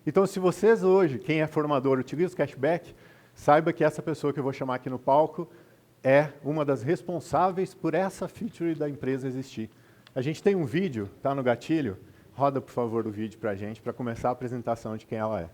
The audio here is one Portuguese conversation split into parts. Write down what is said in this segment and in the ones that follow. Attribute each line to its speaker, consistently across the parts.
Speaker 1: Então, se vocês hoje, quem é formador, utiliza o cashback, saiba que essa pessoa que eu vou chamar aqui no palco é uma das responsáveis por essa feature da empresa existir. A gente tem um vídeo, tá no gatilho? Roda, por favor, o vídeo para a gente, para começar a apresentação de quem ela é.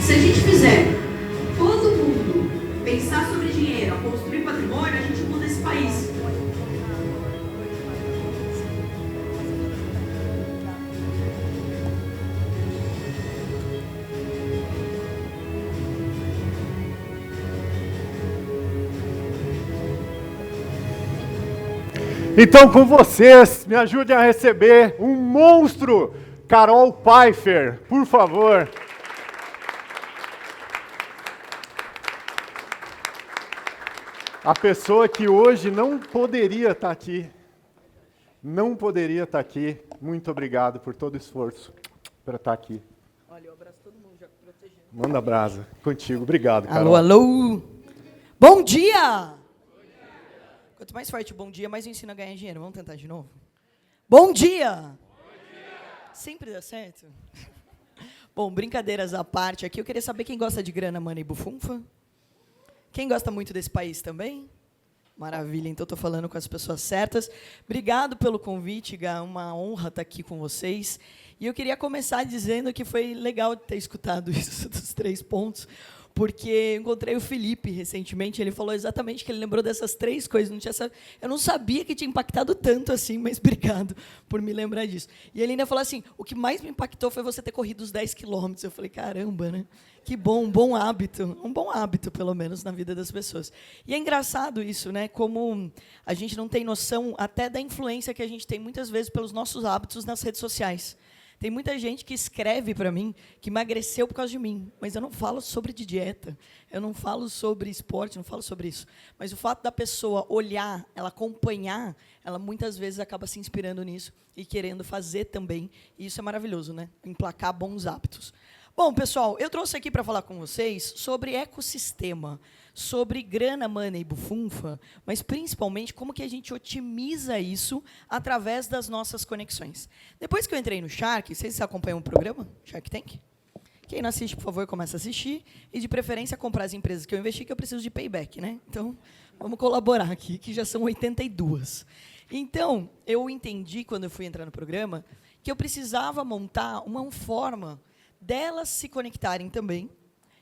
Speaker 2: Se a gente fizer todo mundo pensar sobre dinheiro, a construir patrimônio, a gente muda esse país.
Speaker 1: Então, com vocês, me ajudem a receber um monstro, Carol Pfeiffer, por favor. A pessoa que hoje não poderia estar aqui. Não poderia estar aqui. Muito obrigado por todo o esforço para estar aqui.
Speaker 3: Olha, eu abraço todo mundo já protegendo.
Speaker 1: Manda brasa. Contigo. Obrigado, Carol.
Speaker 3: Alô, alô. Bom dia! Quanto mais forte o bom dia, mais eu ensino a ganhar dinheiro. Vamos tentar de novo? Bom dia! Bom dia! Sempre dá certo? Bom, brincadeiras à parte aqui. Eu queria saber quem gosta de grana, money, bufunfa. Quem gosta muito desse país também? Maravilha, então estou falando com as pessoas certas. Obrigado pelo convite, Gá, uma honra estar aqui com vocês. E eu queria começar dizendo que foi legal ter escutado isso dos 3 pontos, porque eu encontrei o Felipe recentemente, ele falou exatamente que ele lembrou dessas 3 coisas. Eu não sabia que tinha impactado tanto assim, mas obrigado por me lembrar disso. E ele ainda falou assim, o que mais me impactou foi você ter corrido os 10 quilômetros. Eu falei, caramba, né? Que bom, um bom hábito, pelo menos, na vida das pessoas. E é engraçado isso, né? Como a gente não tem noção até da influência que a gente tem, muitas vezes, pelos nossos hábitos nas redes sociais. Tem muita gente que escreve para mim que emagreceu por causa de mim, mas eu não falo sobre dieta, eu não falo sobre esporte, não falo sobre isso. Mas o fato da pessoa olhar, ela acompanhar, ela muitas vezes acaba se inspirando nisso e querendo fazer também. E isso é maravilhoso, né? Emplacar bons hábitos. Bom, pessoal, eu trouxe aqui para falar com vocês sobre ecossistema, sobre grana, money e bufunfa, mas principalmente como que a gente otimiza isso através das nossas conexões. Depois que eu entrei no Shark, vocês acompanham o programa Shark Tank? Quem não assiste, por favor, começa a assistir e, de preferência, comprar as empresas que eu investi, que eu preciso de payback, né? Então, vamos colaborar aqui, que já são 82. Então, eu entendi, quando eu fui entrar no programa, que eu precisava montar uma forma delas se conectarem também,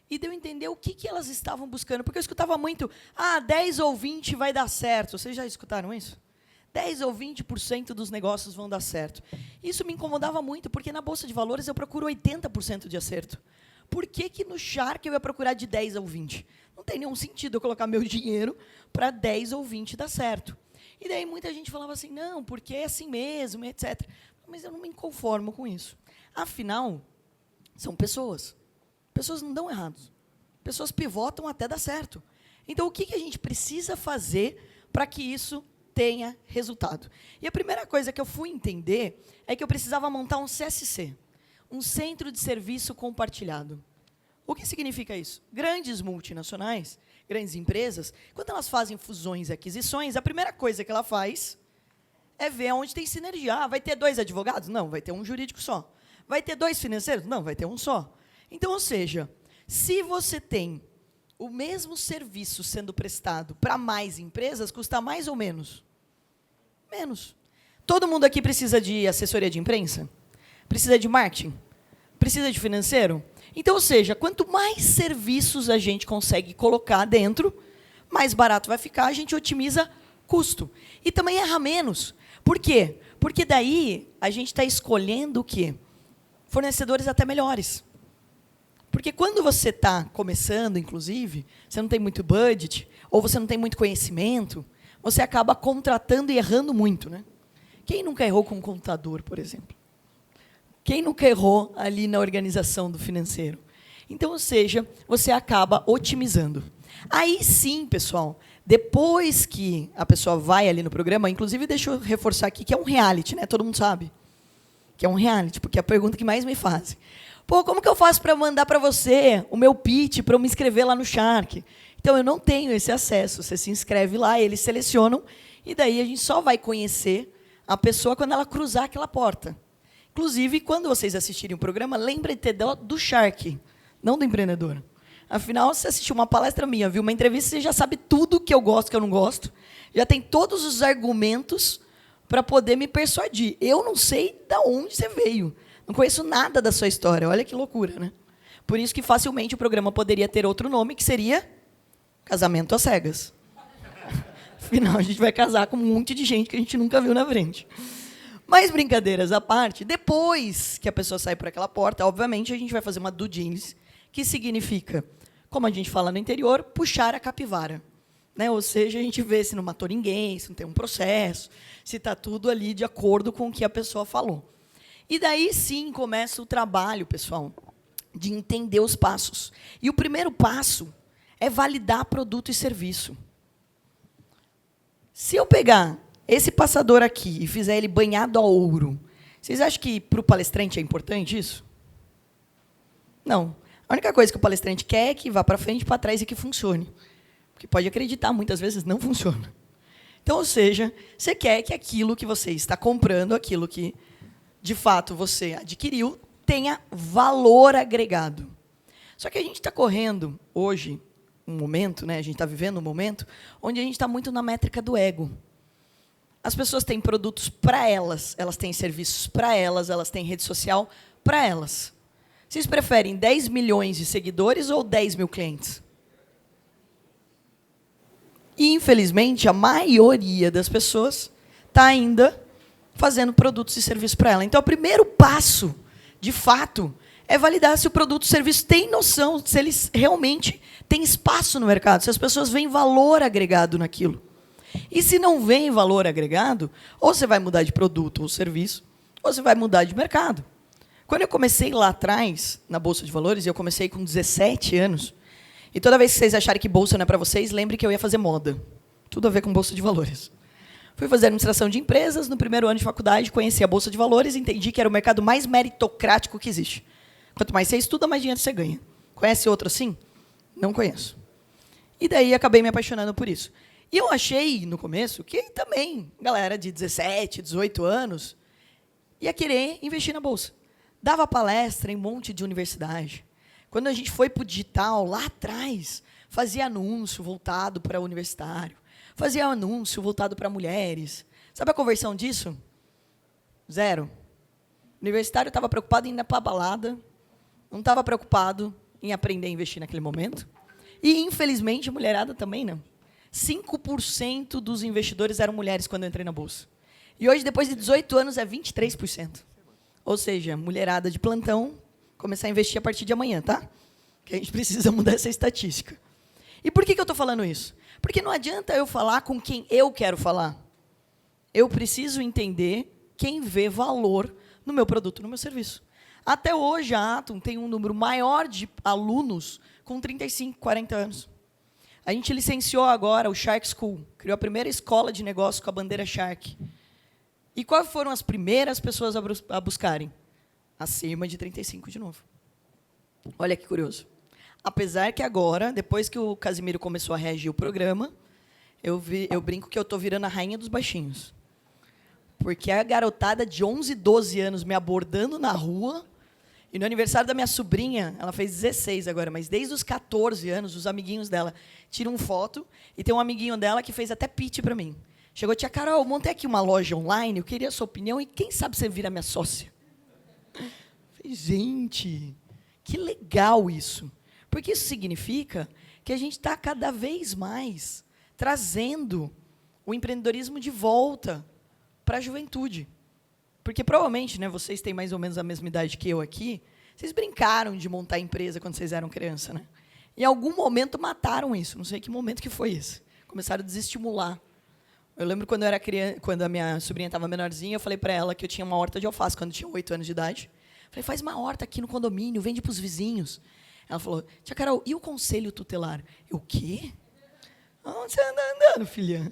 Speaker 3: e de eu entender o que elas estavam buscando. Porque eu escutava muito, 10 ou 20 vai dar certo. Vocês já escutaram isso? 10 ou 20% dos negócios vão dar certo. Isso me incomodava muito, porque na Bolsa de Valores eu procuro 80% de acerto. Por que no Shark eu ia procurar de 10 ou 20? Não tem nenhum sentido eu colocar meu dinheiro para 10 ou 20 dar certo. E daí muita gente falava assim, não, porque é assim mesmo, etc. Mas eu não me conformo com isso. Afinal, são pessoas. Pessoas não dão errados. Pessoas pivotam até dar certo. Então, o que a gente precisa fazer para que isso tenha resultado? E a primeira coisa que eu fui entender é que eu precisava montar um CSC, um Centro de Serviço Compartilhado. O que significa isso? Grandes multinacionais, grandes empresas, quando elas fazem fusões e aquisições, a primeira coisa que ela faz é ver onde tem sinergia. Vai ter 2 advogados? Não, vai ter um jurídico só. Vai ter 2 financeiros? Não, vai ter um só. Então, ou seja, se você tem o mesmo serviço sendo prestado para mais empresas, custa mais ou menos? Menos. Todo mundo aqui precisa de assessoria de imprensa? Precisa de marketing? Precisa de financeiro? Então, ou seja, quanto mais serviços a gente consegue colocar dentro, mais barato vai ficar, a gente otimiza custo. E também erra menos. Por quê? Porque daí a gente está escolhendo o quê? Fornecedores até melhores. Porque quando você está começando, inclusive, você não tem muito budget, ou você não tem muito conhecimento, você acaba contratando e errando muito, né? Quem nunca errou com um contador, por exemplo? Quem nunca errou ali na organização do financeiro? Então, ou seja, você acaba otimizando. Aí sim, pessoal, depois que a pessoa vai ali no programa, inclusive deixa eu reforçar aqui que é um reality, né? Todo mundo sabe que é um reality, porque é a pergunta que mais me fazem. Pô, como que eu faço para mandar para você o meu pitch, para eu me inscrever lá no Shark? Então, eu não tenho esse acesso. Você se inscreve lá, eles selecionam, e daí a gente só vai conhecer a pessoa quando ela cruzar aquela porta. Inclusive, quando vocês assistirem o programa, lembrem de ter do Shark, não do empreendedor. Afinal, se assistiu uma palestra minha, viu uma entrevista, você já sabe tudo que eu gosto, que eu não gosto, já tem todos os argumentos para poder me persuadir. Eu não sei de onde você veio. Não conheço nada da sua história. Olha que loucura, né? Por isso que facilmente o programa poderia ter outro nome, que seria Casamento às Cegas. Afinal, a gente vai casar com um monte de gente que a gente nunca viu na frente. Mas, brincadeiras à parte, depois que a pessoa sai por aquela porta, obviamente, a gente vai fazer uma due diligence, que significa, como a gente fala no interior, puxar a capivara. Né? Ou seja, a gente vê se não matou ninguém, se não tem um processo, se está tudo ali de acordo com o que a pessoa falou. E daí, sim, começa o trabalho, pessoal, de entender os passos. E o primeiro passo é validar produto e serviço. Se eu pegar esse passador aqui e fizer ele banhado a ouro, vocês acham que para o palestrante é importante isso? Não. A única coisa que o palestrante quer é que vá para frente, para trás e que funcione. Porque pode acreditar, muitas vezes não funciona. Então, ou seja, você quer que aquilo que você está comprando, aquilo que, de fato, você adquiriu, tenha valor agregado. Só que a gente está correndo, hoje, um momento, né, a gente está vivendo um momento, onde a gente está muito na métrica do ego. As pessoas têm produtos para elas têm serviços para elas têm rede social para elas. Vocês preferem 10 milhões de seguidores ou 10 mil clientes? E, infelizmente, a maioria das pessoas está ainda fazendo produtos e serviços para ela. Então, o primeiro passo, de fato, é validar se o produto ou serviço tem noção, se eles realmente têm espaço no mercado, se as pessoas veem valor agregado naquilo. E se não vem valor agregado, ou você vai mudar de produto ou serviço, ou você vai mudar de mercado. Quando eu comecei lá atrás, na Bolsa de Valores, eu comecei com 17 anos, e toda vez que vocês acharem que Bolsa não é para vocês, lembre que eu ia fazer moda. Tudo a ver com Bolsa de Valores. Fui fazer administração de empresas, no primeiro ano de faculdade, conheci a Bolsa de Valores, entendi que era o mercado mais meritocrático que existe. Quanto mais você estuda, mais dinheiro você ganha. Conhece outro assim? Não conheço. E daí acabei me apaixonando por isso. E eu achei, no começo, que também, galera de 17, 18 anos, ia querer investir na Bolsa. Dava palestra em um monte de universidade. Quando a gente foi para o digital, lá atrás, fazia anúncio voltado para universitário, fazia anúncio voltado para mulheres. Sabe a conversão disso? 0. O universitário estava preocupado em ir para a balada, não estava preocupado em aprender a investir naquele momento. E, infelizmente, a mulherada também não. 5% dos investidores eram mulheres quando eu entrei na Bolsa. E hoje, depois de 18 anos, é 23%. Ou seja, mulherada de plantão, começar a investir a partir de amanhã, tá? Que a gente precisa mudar essa estatística. E por que eu estou falando isso? Porque não adianta eu falar com quem eu quero falar. Eu preciso entender quem vê valor no meu produto, no meu serviço. Até hoje, a Atom tem um número maior de alunos com 35, 40 anos. A gente licenciou agora o Shark School, criou a primeira escola de negócio com a bandeira Shark. E quais foram as primeiras pessoas a buscarem? Acima de 35 de novo. Olha que curioso. Apesar que agora, depois que o Casimiro começou a reagir ao programa, eu brinco que eu estou virando a rainha dos baixinhos. Porque a garotada de 11, 12 anos me abordando na rua, e no aniversário da minha sobrinha, ela fez 16 agora, mas desde os 14 anos, os amiguinhos dela tiram foto, e tem um amiguinho dela que fez até pitch para mim. Chegou, tia Carol, montei aqui uma loja online, eu queria a sua opinião, e quem sabe você vira minha sócia? Falei, gente, que legal isso. Porque isso significa que a gente está cada vez mais trazendo o empreendedorismo de volta para a juventude. Porque provavelmente, né, vocês têm mais ou menos a mesma idade que eu aqui, Vocês brincaram de montar empresa quando vocês eram criança, né? Em algum momento mataram isso. Não sei que momento que foi esse. Começaram a desestimular. Eu lembro quando eu era criança, quando a minha sobrinha estava menorzinha, eu falei para ela que eu tinha uma horta de alface quando eu tinha 8 anos de idade. Falei, faz uma horta aqui no condomínio, vende para os vizinhos. Ela falou, tia Carol, e o conselho tutelar? Eu, o quê? Onde você anda andando, filha?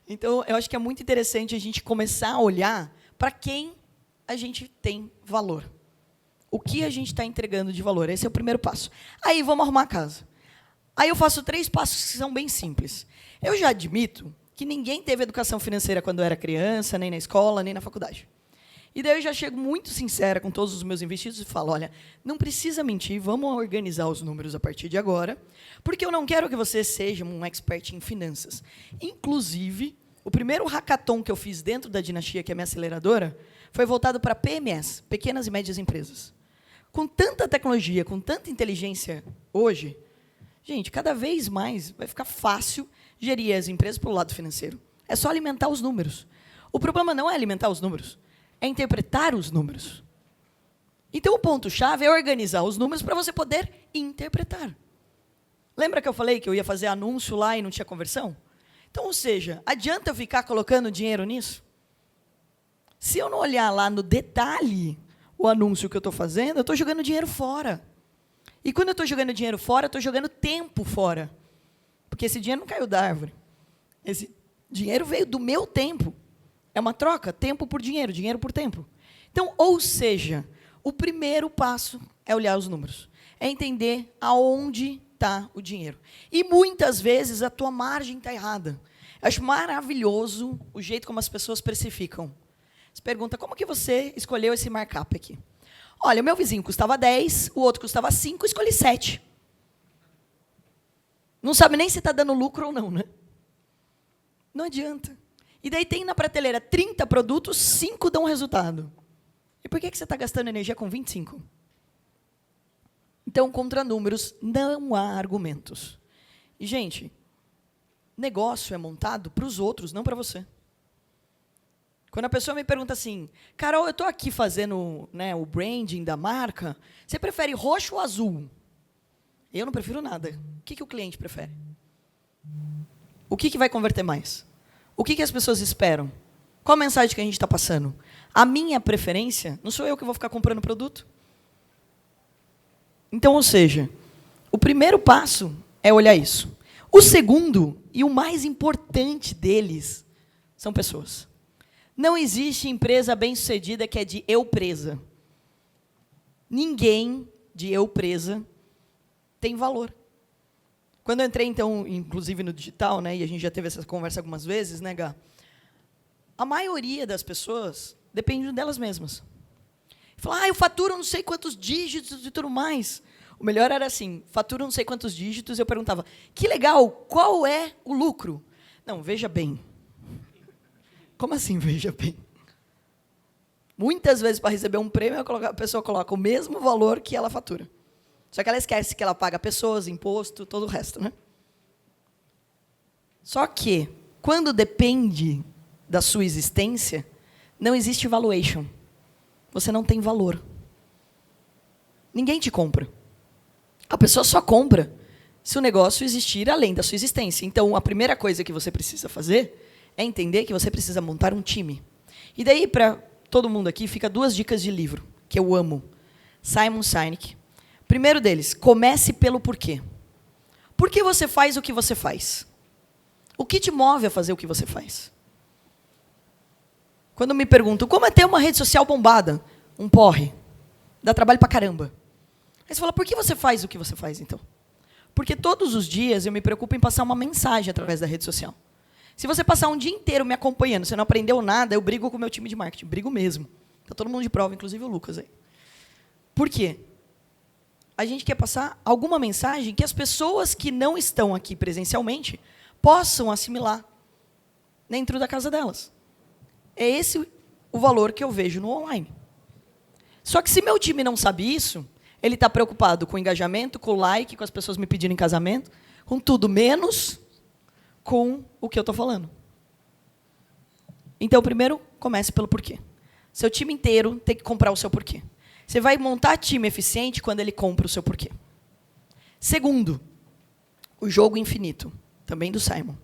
Speaker 3: Então, eu acho que é muito interessante a gente começar a olhar para quem a gente tem valor. O que a gente está entregando de valor. Esse é o primeiro passo. Aí, vamos arrumar a casa. Aí eu faço 3 passos que são bem simples. Eu já admito que ninguém teve educação financeira quando eu era criança, nem na escola, nem na faculdade. E daí eu já chego muito sincera com todos os meus investidos e falo, olha, não precisa mentir, vamos organizar os números a partir de agora, porque eu não quero que você seja um expert em finanças. Inclusive, o primeiro hackathon que eu fiz dentro da Dinastia, que é a minha aceleradora, foi voltado para PMS, Pequenas e Médias Empresas. Com tanta tecnologia, com tanta inteligência hoje, gente, cada vez mais vai ficar fácil gerir as empresas pelo lado financeiro. É só alimentar os números. O problema não é alimentar os números, é interpretar os números. Então, o ponto-chave é organizar os números para você poder interpretar. Lembra que eu falei que eu ia fazer anúncio lá e não tinha conversão? Então, ou seja, adianta eu ficar colocando dinheiro nisso? Se eu não olhar lá no detalhe o anúncio que eu estou fazendo, eu estou jogando dinheiro fora. E quando eu estou jogando dinheiro fora, eu estou jogando tempo fora. Porque esse dinheiro não caiu da árvore. Esse dinheiro veio do meu tempo. É uma troca, tempo por dinheiro, dinheiro por tempo. Então, ou seja, o primeiro passo é olhar os números. É entender aonde está o dinheiro. E, muitas vezes, a tua margem está errada. Eu acho maravilhoso o jeito como as pessoas precificam. Você pergunta, como que você escolheu esse markup aqui? Olha, o meu vizinho custava 10, o outro custava 5, escolhi 7. Não sabe nem se está dando lucro ou não, né? Não adianta. E daí tem na prateleira 30 produtos, 5 dão resultado. E por que você está gastando energia com 25? Então, contra números, não há argumentos. E, gente, negócio é montado para os outros, não para você. Quando a pessoa me pergunta assim, Carol, eu estou aqui fazendo, né, o branding da marca, você prefere roxo ou azul? Eu não prefiro nada. O que o cliente prefere? O que vai converter mais? O que as pessoas esperam? Qual a mensagem que a gente está passando? A minha preferência, não sou eu que vou ficar comprando produto. Então, ou seja, o primeiro passo é olhar isso. O segundo, e o mais importante deles, são pessoas. Não existe empresa bem-sucedida que é de eu presa. Ninguém de eu presa tem valor. Quando eu entrei, então, inclusive no digital, né, e a gente já teve essa conversa algumas vezes, né, Gá? A maioria das pessoas depende delas mesmas. Fala, eu faturo não sei quantos dígitos e tudo mais. O melhor era assim, faturo não sei quantos dígitos, e eu perguntava, que legal, qual é o lucro? Não, veja bem. Como assim, veja bem? Muitas vezes, para receber um prêmio, a pessoa coloca o mesmo valor que ela fatura. Só que ela esquece que ela paga pessoas, imposto, todo o resto, né? Só que, quando depende da sua existência, não existe valuation. Você não tem valor. Ninguém te compra. A pessoa só compra se o negócio existir além da sua existência. Então, a primeira coisa que você precisa fazer é entender que você precisa montar um time. E daí, para todo mundo aqui, fica 2 dicas de livro, que eu amo. Simon Sinek. Primeiro deles, comece pelo porquê. Por que você faz o que você faz? O que te move a fazer o que você faz? Quando me perguntam, como é ter uma rede social bombada? Um porre. Dá trabalho pra caramba. Aí você fala, por que você faz o que você faz, então? Porque todos os dias eu me preocupo em passar uma mensagem através da rede social. Se você passar um dia inteiro me acompanhando, você não aprendeu nada, eu brigo com o meu time de marketing. Brigo mesmo. Está todo mundo de prova, inclusive o Lucas aí. Por quê? A gente quer passar alguma mensagem que as pessoas que não estão aqui presencialmente possam assimilar dentro da casa delas. É esse o valor que eu vejo no online. Só que se meu time não sabe isso, ele está preocupado com o engajamento, com o like, com as pessoas me pedindo em casamento, com tudo menos com o que eu estou falando. Então, primeiro, comece pelo porquê. Seu time inteiro tem que comprar o seu porquê. Você vai montar time eficiente quando ele compra o seu porquê. Segundo, o jogo infinito, também do Simon.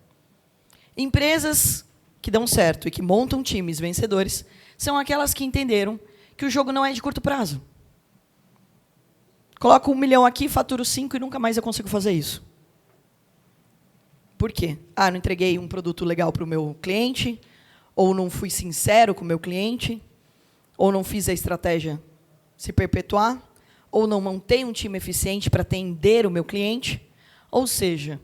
Speaker 3: Empresas que dão certo e que montam times vencedores são aquelas que entenderam que o jogo não é de curto prazo. Coloco 1 milhão aqui, faturo 5 e nunca mais eu consigo fazer isso. Por quê? Não entreguei um produto legal para o meu cliente, ou não fui sincero com o meu cliente, ou não fiz a estratégia se perpetuar, ou não montei um time eficiente para atender o meu cliente. Ou seja,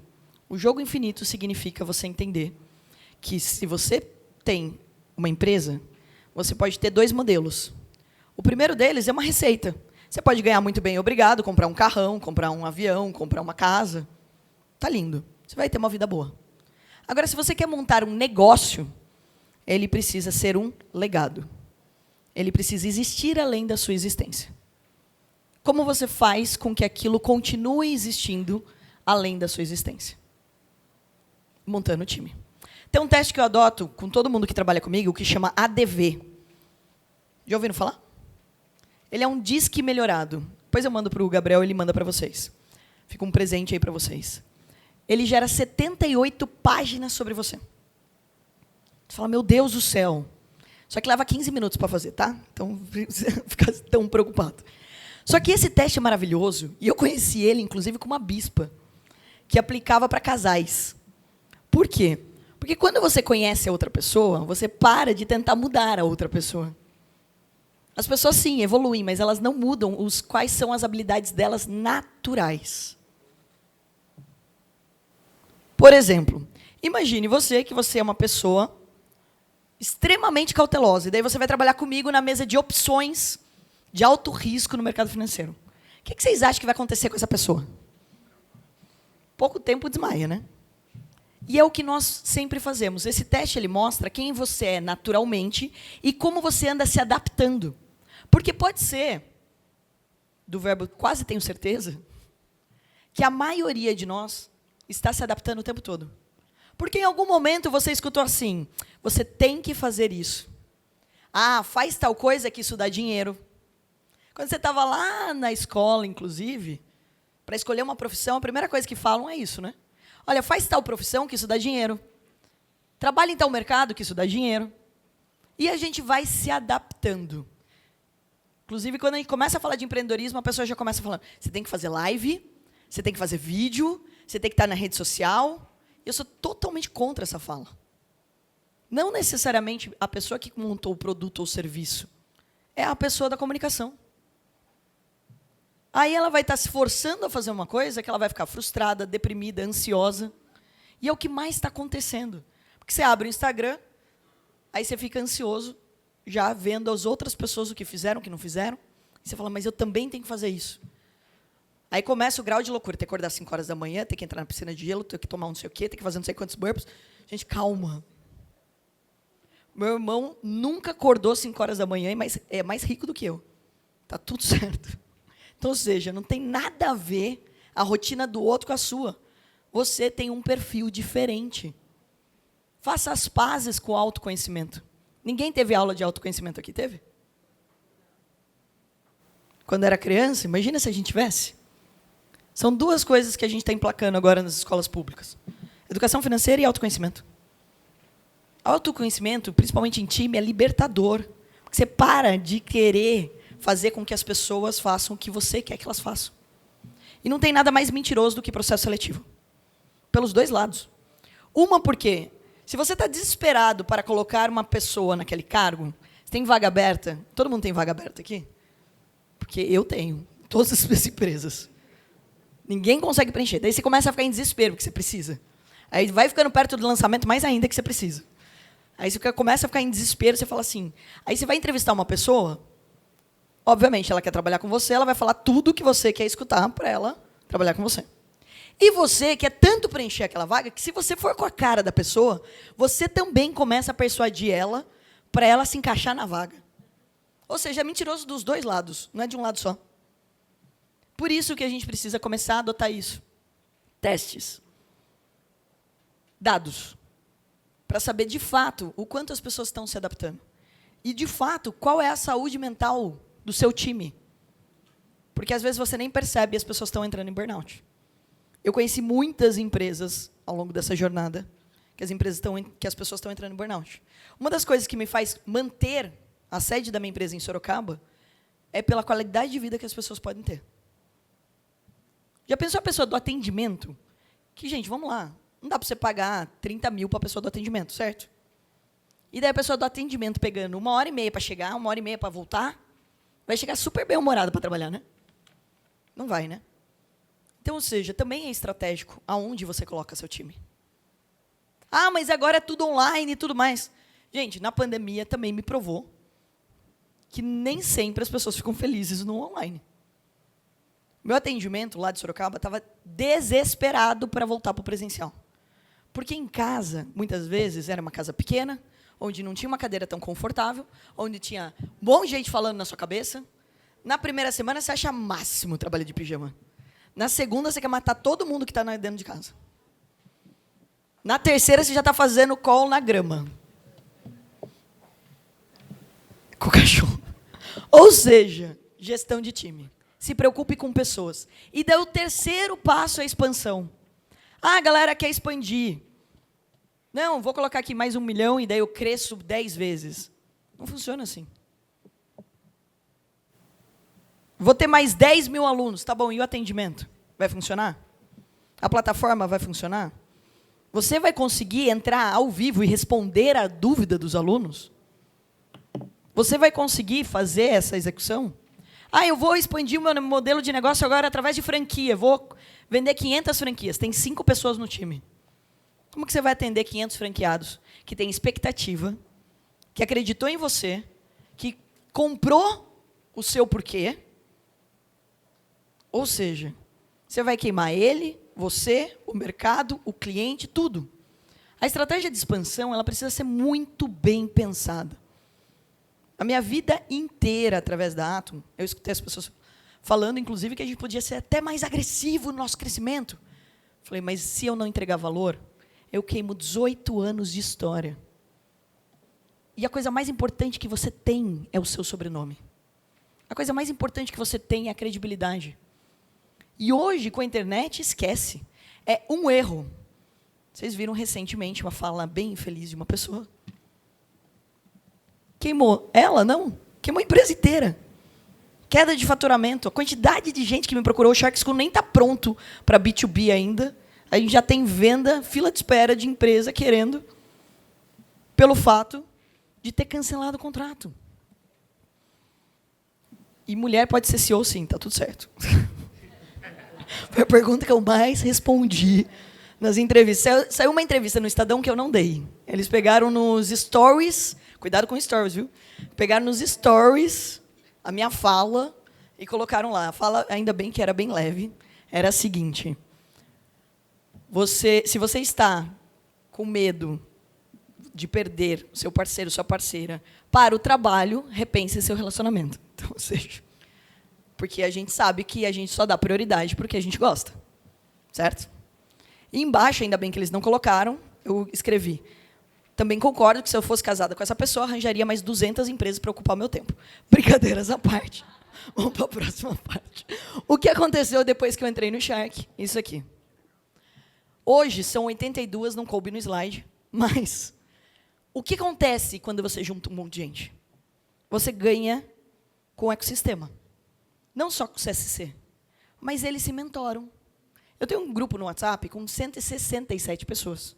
Speaker 3: o jogo infinito significa você entender que se você tem uma empresa, você pode ter 2 modelos. O primeiro deles é uma receita. Você pode ganhar muito bem, obrigado, comprar um carrão, comprar um avião, comprar uma casa. Tá lindo. Você vai ter uma vida boa. Agora, se você quer montar um negócio, ele precisa ser um legado. Ele precisa existir além da sua existência. Como você faz com que aquilo continue existindo além da sua existência? Montando o time. Tem um teste que eu adoto com todo mundo que trabalha comigo, que chama ADV. Já ouviram falar? Ele é um disque melhorado. Depois eu mando para o Gabriel, ele manda para vocês. Fica um presente aí para vocês. Ele gera 78 páginas sobre você. Você fala, meu Deus do céu. Só que leva 15 minutos para fazer, tá? Então, não precisa ficar tão preocupado. Só que esse teste é maravilhoso, e eu conheci ele, inclusive, com uma bispa, que aplicava para casais. Por quê? Porque quando você conhece a outra pessoa, você para de tentar mudar a outra pessoa. As pessoas, sim, evoluem, mas elas não mudam quais são as habilidades delas naturais. Por exemplo, imagine que você é uma pessoa extremamente cautelosa, e daí você vai trabalhar comigo na mesa de opções de alto risco no mercado financeiro. O que vocês acham que vai acontecer com essa pessoa? Pouco tempo desmaia, né? E é o que nós sempre fazemos. Esse teste ele mostra quem você é naturalmente e como você anda se adaptando. Porque pode ser, do verbo quase tenho certeza, que a maioria de nós está se adaptando o tempo todo. Porque em algum momento você escutou assim, você tem que fazer isso. Faz tal coisa que isso dá dinheiro. Quando você estava lá na escola, inclusive, para escolher uma profissão, a primeira coisa que falam é isso, né? Olha, faz tal profissão que isso dá dinheiro. Trabalha em tal mercado que isso dá dinheiro. E a gente vai se adaptando. Inclusive, quando a gente começa a falar de empreendedorismo, a pessoa já começa falando, você tem que fazer live, você tem que fazer vídeo, você tem que estar na rede social. Eu sou totalmente contra essa fala. Não necessariamente a pessoa que montou o produto ou serviço. É a pessoa da comunicação. Aí ela vai estar se forçando a fazer uma coisa que ela vai ficar frustrada, deprimida, ansiosa. E é o que mais está acontecendo. Porque você abre o Instagram, aí você fica ansioso, já vendo as outras pessoas o que fizeram, o que não fizeram. E você fala, mas eu também tenho que fazer isso. Aí começa o grau de loucura. Ter que acordar às 5 horas da manhã, ter que entrar na piscina de gelo, ter que tomar um não sei o quê, ter que fazer não sei quantos burpees. Gente, calma. Meu irmão nunca acordou às 5 horas da manhã, mas é mais rico do que eu. Tá tudo certo. Então, ou seja, não tem nada a ver a rotina do outro com a sua. Você tem um perfil diferente. Faça as pazes com o autoconhecimento. Ninguém teve aula de autoconhecimento aqui, teve? Quando era criança, imagina se a gente tivesse. São 2 coisas que a gente está emplacando agora nas escolas públicas. Educação financeira e autoconhecimento. Autoconhecimento, principalmente em time, é libertador. Porque você para de querer fazer com que as pessoas façam o que você quer que elas façam. E não tem nada mais mentiroso do que processo seletivo. Pelos 2 lados. Uma porque, se você está desesperado para colocar uma pessoa naquele cargo, você tem vaga aberta. Todo mundo tem vaga aberta aqui? Porque eu tenho. Todas as empresas. Ninguém consegue preencher. Daí você começa a ficar em desespero, porque você precisa. Aí vai ficando perto do lançamento, mais ainda que você precisa. Aí você começa a ficar em desespero, você fala assim. Aí você vai entrevistar uma pessoa, obviamente, ela quer trabalhar com você, ela vai falar tudo que você quer escutar para ela trabalhar com você. E você quer tanto preencher aquela vaga, que se você for com a cara da pessoa, você também começa a persuadir ela para ela se encaixar na vaga. Ou seja, é mentiroso dos 2 lados, não é de um lado só. Por isso que a gente precisa começar a adotar isso. Testes. Dados. Para saber, de fato, o quanto as pessoas estão se adaptando. E, de fato, qual é a saúde mental do seu time. Porque às vezes você nem percebe e as pessoas estão entrando em burnout. Eu conheci muitas empresas ao longo dessa jornada que as pessoas estão entrando em burnout. Uma das coisas que me faz manter a sede da minha empresa em Sorocaba é pela qualidade de vida que as pessoas podem ter. Já pensou a pessoa do atendimento? Que, gente, vamos lá, não dá para você pagar 30 mil para a pessoa do atendimento, certo? E daí a pessoa do atendimento pegando 1h30 para chegar, 1h30 para voltar, vai chegar super bem-humorada para trabalhar, né? Não vai, né? Então, ou seja, também é estratégico aonde você coloca seu time. Ah, mas agora é tudo online e tudo mais. Gente, na pandemia também me provou que nem sempre as pessoas ficam felizes no online. Meu atendimento lá de Sorocaba estava desesperado para voltar para o presencial. Porque em casa, muitas vezes, era uma casa pequena, onde não tinha uma cadeira tão confortável, onde tinha um monte de gente falando na sua cabeça. Na primeira semana, você acha máximo trabalho de pijama. Na segunda, você quer matar todo mundo que está dentro de casa. Na terceira, você já está fazendo call na grama. Com o cachorro. Ou seja, gestão de time. Se preocupe com pessoas. E daí o terceiro passo é a expansão. Ah, a galera quer expandir. Não, vou colocar aqui mais 1 milhão e daí eu cresço 10 vezes. Não funciona assim. Vou ter mais 10 mil alunos. Tá bom, e o atendimento? Vai funcionar? A plataforma vai funcionar? Você vai conseguir entrar ao vivo e responder a dúvida dos alunos? Você vai conseguir fazer essa execução? Ah, eu vou expandir o meu modelo de negócio agora através de franquia. Vou vender 500 franquias. Tem 5 pessoas no time. Como que você vai atender 500 franqueados que têm expectativa, que acreditou em você, que comprou o seu porquê? Ou seja, você vai queimar ele, você, o mercado, o cliente, tudo. A estratégia de expansão ela precisa ser muito bem pensada. A minha vida inteira, através da Atom, eu escutei as pessoas falando, inclusive, que a gente podia ser até mais agressivo no nosso crescimento. Falei, mas se eu não entregar valor, eu queimo 18 anos de história. E a coisa mais importante que você tem é o seu sobrenome. A coisa mais importante que você tem é a credibilidade. E hoje, com a internet, esquece. É um erro. Vocês viram recentemente uma fala bem infeliz de uma pessoa. Queimou ela, não. Queimou a empresa inteira. Queda de faturamento. A quantidade de gente que me procurou, o Shark School nem está pronto para B2B ainda. A gente já tem venda, fila de espera de empresa querendo, pelo fato de ter cancelado o contrato. E mulher pode ser CEO, sim, está tudo certo. Foi a pergunta que eu mais respondi nas entrevistas. Saiu uma entrevista no Estadão que eu não dei. Eles pegaram nos stories, cuidado com stories, viu? Pegaram nos stories a minha fala e colocaram lá. A fala, ainda bem que era bem leve, era a seguinte: se você está com medo de perder o seu parceiro, sua parceira, para o trabalho, repense seu relacionamento. Então, ou seja, porque a gente sabe que a gente só dá prioridade porque a gente gosta. Certo? E embaixo, ainda bem que eles não colocaram, eu escrevi: também concordo que se eu fosse casada com essa pessoa, arranjaria mais 200 empresas para ocupar o meu tempo. Brincadeiras à parte. Vamos para a próxima parte. O que aconteceu depois que eu entrei no Shark? Isso aqui. Hoje são 82, não coube no slide, mas o que acontece quando você junta um monte de gente? Você ganha com o ecossistema. Não só com o CSC, mas eles se mentoram. Eu tenho um grupo no WhatsApp com 167 pessoas.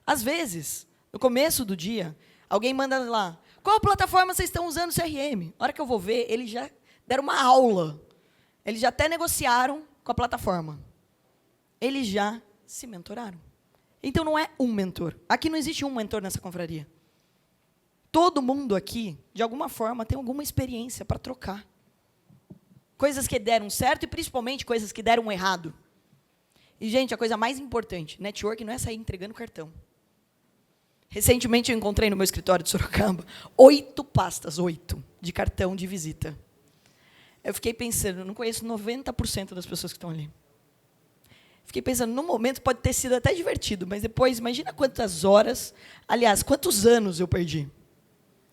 Speaker 3: Às vezes, no começo do dia, alguém manda lá: qual plataforma vocês estão usando CRM? A hora que eu vou ver, eles já deram uma aula. Eles já até negociaram com a plataforma. Eles já se mentoraram. Então, não é um mentor. Aqui não existe um mentor nessa confraria. Todo mundo aqui, de alguma forma, tem alguma experiência para trocar. Coisas que deram certo e, principalmente, coisas que deram errado. E, gente, a coisa mais importante, network não é sair entregando cartão. Recentemente, eu encontrei no meu escritório de Sorocaba 8 pastas, 8, de cartão de visita. Eu fiquei pensando, eu não conheço 90% das pessoas que estão ali. Fiquei pensando, no momento pode ter sido até divertido, mas depois, imagina quantas horas, aliás, quantos anos eu perdi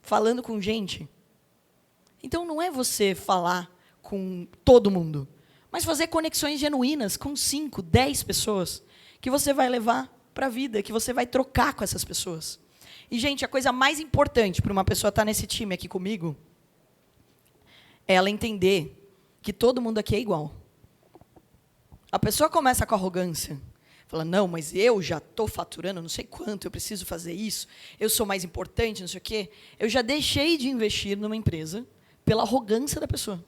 Speaker 3: falando com gente. Então, não é você falar com todo mundo, mas fazer conexões genuínas com 5, 10 pessoas que você vai levar para a vida, que você vai trocar com essas pessoas. E, gente, a coisa mais importante para uma pessoa estar nesse time aqui comigo é ela entender que todo mundo aqui é igual. A pessoa começa com arrogância, fala, não, mas eu já estou faturando não sei quanto, eu preciso fazer isso, eu sou mais importante, não sei o quê. Eu já deixei de investir numa empresa pela arrogância da pessoa.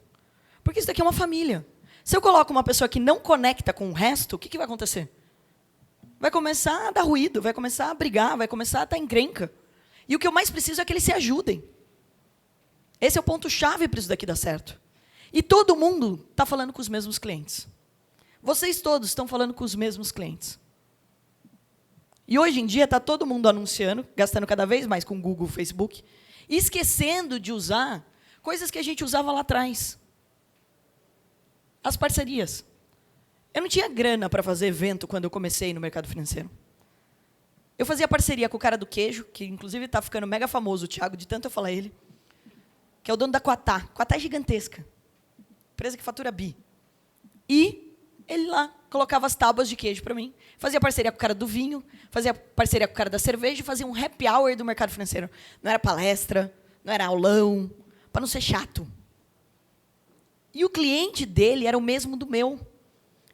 Speaker 3: Porque isso daqui é uma família. Se eu coloco uma pessoa que não conecta com o resto, o que vai acontecer? Vai começar a dar ruído, vai começar a brigar, vai começar a estar encrenca. E o que eu mais preciso é que eles se ajudem. Esse é o ponto-chave para isso daqui dar certo. E todo mundo está falando com os mesmos clientes. Vocês todos estão falando com os mesmos clientes. E hoje em dia está todo mundo anunciando, gastando cada vez mais com Google, Facebook, e esquecendo de usar coisas que a gente usava lá atrás. As parcerias. Eu não tinha grana para fazer evento quando eu comecei no mercado financeiro. Eu fazia parceria com o cara do queijo, que inclusive está ficando mega famoso, o Thiago, de tanto eu falar ele, que é o dono da Quatá. Quatá é gigantesca. Empresa que fatura bi. E ele lá colocava as tábuas de queijo para mim. Fazia parceria com o cara do vinho, fazia parceria com o cara da cerveja, fazia um happy hour do mercado financeiro. Não era palestra, não era aulão, para não ser chato. E o cliente dele era o mesmo do meu.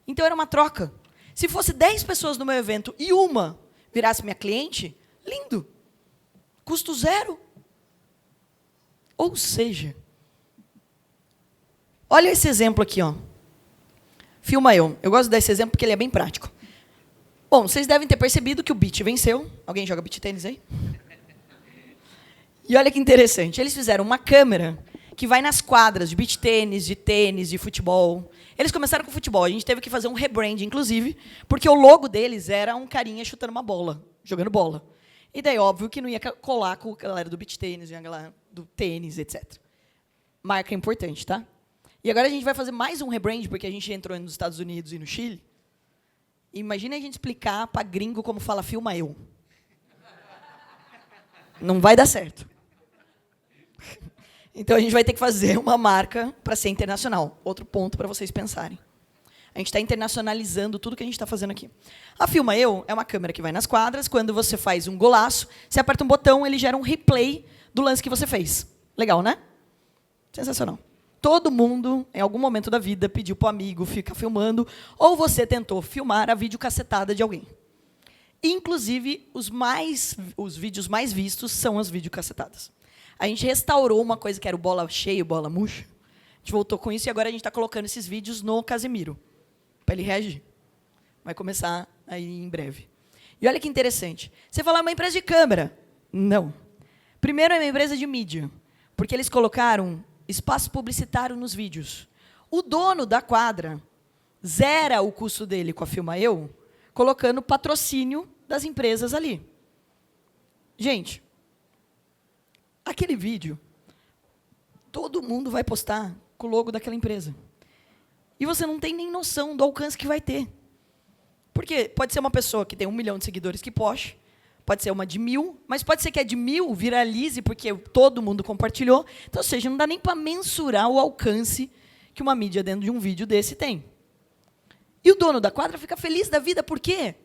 Speaker 3: Então, era uma troca. Se fosse 10 pessoas no meu evento e uma virasse minha cliente, lindo. Custo zero. Ou seja, olha esse exemplo aqui, ó. Filma eu. Eu gosto desse exemplo porque ele é bem prático. Bom, vocês devem ter percebido que o beach venceu. Alguém joga beach tênis aí? E olha que interessante. Eles fizeram uma câmera que vai nas quadras de beach tênis, de futebol. Eles começaram com futebol. A gente teve que fazer um rebrand, inclusive, porque o logo deles era um carinha chutando uma bola, jogando bola. E daí, óbvio, que não ia colar com a galera do beach tênis, a galera do tênis, etc. Marca importante, tá? E agora a gente vai fazer mais um rebrand, porque a gente entrou nos Estados Unidos e no Chile. Imagina a gente explicar para gringo como fala filma eu. Não vai dar certo. Então, a gente vai ter que fazer uma marca para ser internacional. Outro ponto para vocês pensarem. A gente está internacionalizando tudo que a gente está fazendo aqui. A Filma Eu é uma câmera que vai nas quadras. Quando você faz um golaço, você aperta um botão, ele gera um replay do lance que você fez. Legal, né? Sensacional. Todo mundo, em algum momento da vida, pediu para o amigo ficar filmando, ou você tentou filmar a videocassetada de alguém. Inclusive, os vídeos mais vistos são as videocassetadas. A gente restaurou uma coisa que era o bola cheio, bola murcha. A gente voltou com isso e agora a gente está colocando esses vídeos no Casimiro, para ele reagir. Vai começar aí em breve. E olha que interessante. Você fala, é uma empresa de câmera. Não. Primeiro, é uma empresa de mídia, porque eles colocaram espaço publicitário nos vídeos. O dono da quadra zera o custo dele com a Filma Eu, colocando patrocínio das empresas ali. Gente, aquele vídeo, todo mundo vai postar com o logo daquela empresa. E você não tem nem noção do alcance que vai ter. Porque pode ser uma pessoa que tem 1 milhão de seguidores que poste, pode ser uma de 1.000, mas pode ser que a de 1.000 viralize porque todo mundo compartilhou. Então, ou seja, não dá nem para mensurar o alcance que uma mídia dentro de um vídeo desse tem. E o dono da quadra fica feliz da vida. Por quê?